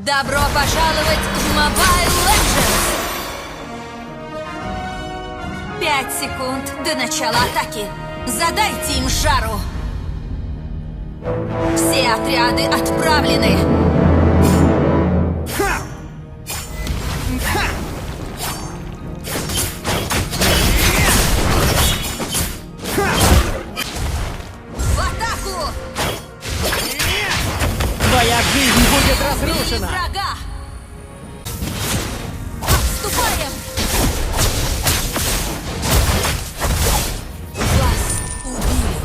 Добро пожаловать в Mobile Legends! 5 секунд до начала атаки. Задайте им жару. Все отряды отправлены. В атаку! Твоя жизнь будет разрушена! Врага! Отступаем! Вас убили!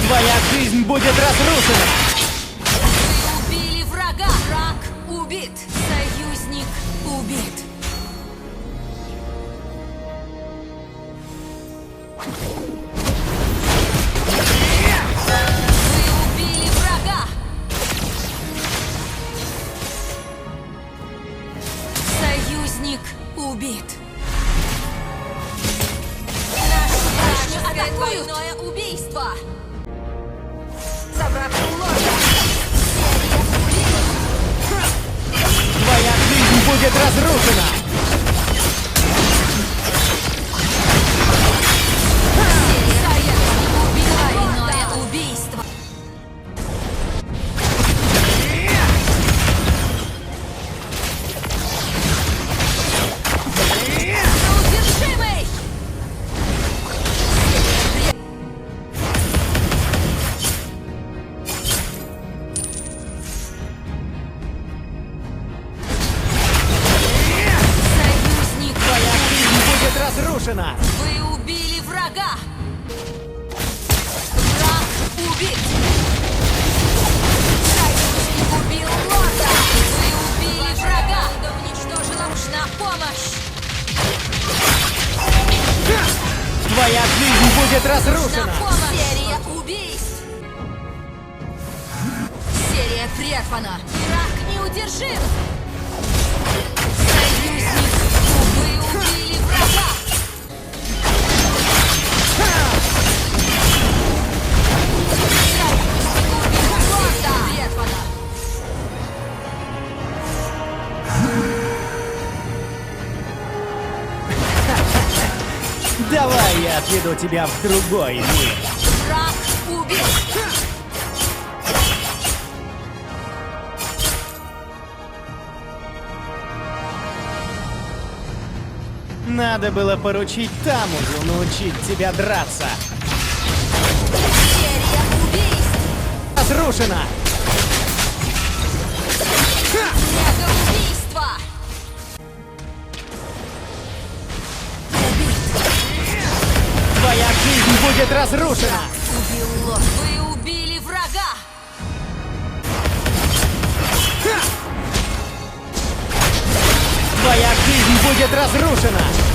Твоя жизнь будет разрушена! Вы убили врага! Враг убит! Союзник убит! Вы убили врага! Союзник убит! Нашу башню атакуют! Двойное убийство! Собраться лорда! Твоя жизнь будет разрушена! Двойное убийство! Неудержимый! Союзник! Твоя жизнь будет разрушена! Вы убили врага! Враг убит! Союзник убил лорда! Вы убили врага! Да уничтожила! Нужна помощь! Твоя жизнь будет Нужна разрушена! помощь! Серия убийств! Серия прервана! Враг неудержим! Союзник! Вы убили врага! Давай я отведу тебя в другой мир! Враг убит! Надо было поручить Тамузу научить тебя драться! Серия убийств! Разрушена! Мега-убийство! Твоя жизнь будет разрушена! Убил лорд! Вы убили врага! Твоя жизнь будет разрушена!